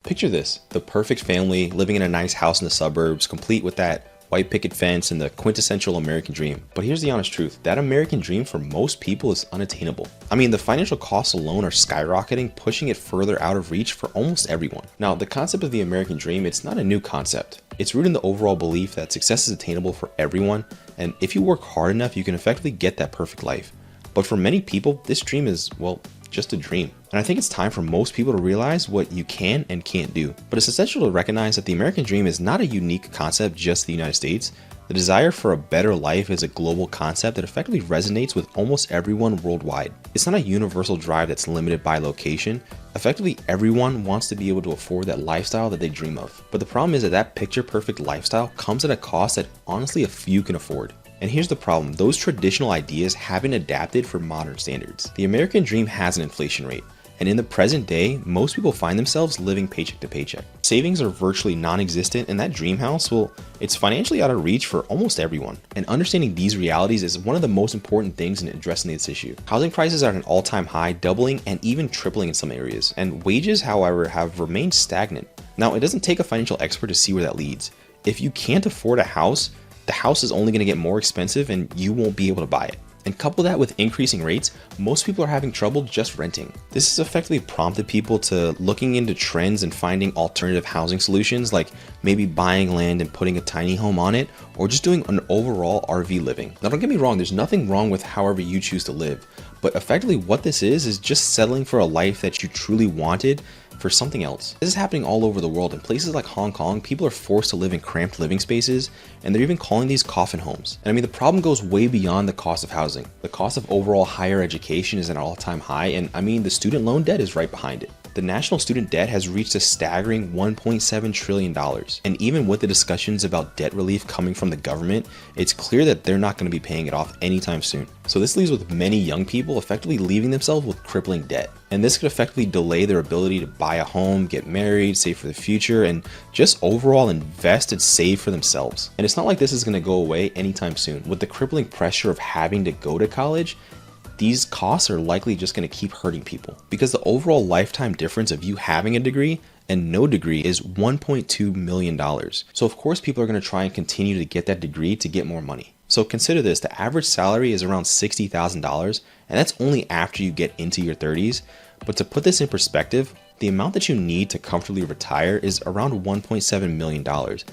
Picture this, the perfect family living in a nice house in the suburbs, complete with that white picket fence and the quintessential American dream. But here's the honest truth, that American dream for most people is unattainable. I mean, the financial costs alone are skyrocketing, pushing it further out of reach for almost everyone. Now, the concept of the American dream, it's not a new concept. It's rooted in the overall belief that success is attainable for everyone, and if you work hard enough, you can effectively get that perfect life. But for many people, this dream is, well, just a dream. And I think it's time for most people to realize what you can and can't do. But it's essential to recognize that the American dream is not a unique concept just to the United States. The desire for a better life is a global concept that effectively resonates with almost everyone worldwide. It's not a universal drive that's limited by location. Effectively, everyone wants to be able to afford that lifestyle that they dream of. But the problem is that that picture-perfect lifestyle comes at a cost that honestly a few can afford. And here's the problem, those traditional ideas haven't adapted for modern standards. The American dream has an inflation rate, and in the present day, most people find themselves living paycheck to paycheck. Savings are virtually non-existent, and that dream house, well, it's financially out of reach for almost everyone. And understanding these realities is one of the most important things in addressing this issue. Housing prices are at an all-time high, doubling and even tripling in some areas, and wages, however, have remained stagnant. Now, it doesn't take a financial expert to see where that leads. If you can't afford a house, the house is only going to get more expensive and you won't be able to buy it. And couple that with increasing rates, most people are having trouble just renting. This has effectively prompted people to looking into trends and finding alternative housing solutions, like maybe buying land and putting a tiny home on it, or just doing an overall RV living. Now don't get me wrong, there's nothing wrong with however you choose to live, but effectively what this is just settling for a life that you truly wanted for something else. This is happening all over the world. In places like Hong Kong, people are forced to live in cramped living spaces, and they're even calling these coffin homes. And I mean, the problem goes way beyond the cost of housing. The cost of overall higher education is at an all-time high, and I mean, the student loan debt is right behind it. The national student debt has reached a staggering $1.7 trillion. And even with the discussions about debt relief coming from the government, it's clear that they're not going to be paying it off anytime soon. So this leaves with many young people effectively leaving themselves with crippling debt. And this could effectively delay their ability to buy a home, get married, save for the future, and just overall invest and save for themselves. And it's not like this is going to go away anytime soon. With the crippling pressure of having to go to college, these costs are likely just going to keep hurting people, because the overall lifetime difference of you having a degree and no degree is $1.2 million. So of course people are going to try and continue to get that degree to get more money. So consider this, the average salary is around $60,000, and that's only after you get into your 30s. But to put this in perspective, the amount that you need to comfortably retire is around $1.7 million.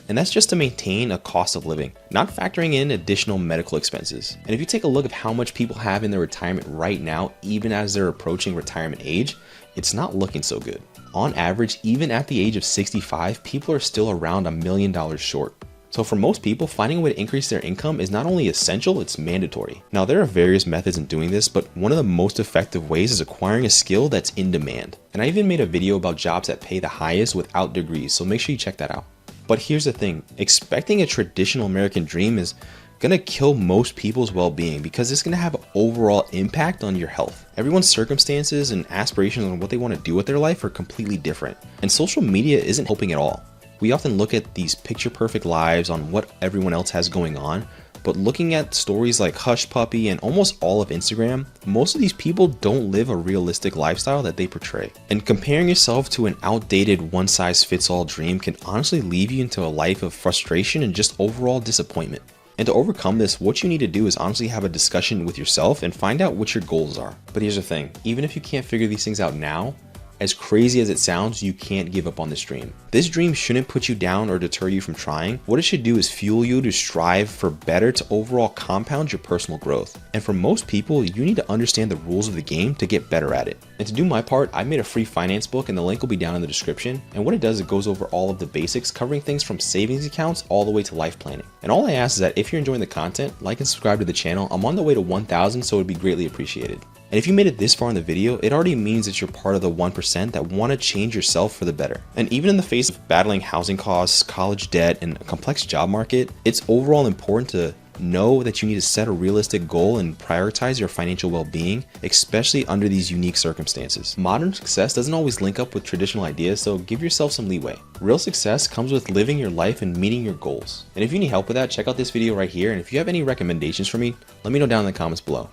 And that's just to maintain a cost of living, not factoring in additional medical expenses. And if you take a look at how much people have in their retirement right now, even as they're approaching retirement age, it's not looking so good. On average, even at the age of 65, people are still around $1 million short. So for most people, finding a way to increase their income is not only essential, it's mandatory. Now there are various methods in doing this, but one of the most effective ways is acquiring a skill that's in demand. And I even made a video about jobs that pay the highest without degrees, so make sure you check that out. But here's the thing, expecting a traditional American dream is gonna kill most people's well-being, because it's gonna have an overall impact on your health. Everyone's circumstances and aspirations on what they want to do with their life are completely different. And social media isn't helping at all. We often look at these picture-perfect lives on what everyone else has going on, but looking at stories like Hush Puppy and almost all of Instagram, most of these people don't live a realistic lifestyle that they portray. And comparing yourself to an outdated one-size-fits-all dream can honestly leave you into a life of frustration and just overall disappointment. And to overcome this, what you need to do is honestly have a discussion with yourself and find out what your goals are. But here's the thing, even if you can't figure these things out now, as crazy as it sounds, you can't give up on this dream. This dream shouldn't put you down or deter you from trying. What it should do is fuel you to strive for better, to overall compound your personal growth. And for most people, you need to understand the rules of the game to get better at it. And to do my part, I made a free finance book, and the link will be down in the description. And what it does, it goes over all of the basics, covering things from savings accounts all the way to life planning. And all I ask is that if you're enjoying the content, like and subscribe to the channel. I'm on the way to 1,000, so it would be greatly appreciated. And if you made it this far in the video, it already means that you're part of the 1% that want to change yourself for the better. And even in the face of battling housing costs, college debt, and a complex job market, it's overall important to know that you need to set a realistic goal and prioritize your financial well-being, especially under these unique circumstances. Modern success doesn't always link up with traditional ideas, so give yourself some leeway. Real success comes with living your life and meeting your goals. And if you need help with that, check out this video right here. And if you have any recommendations for me, let me know down in the comments below.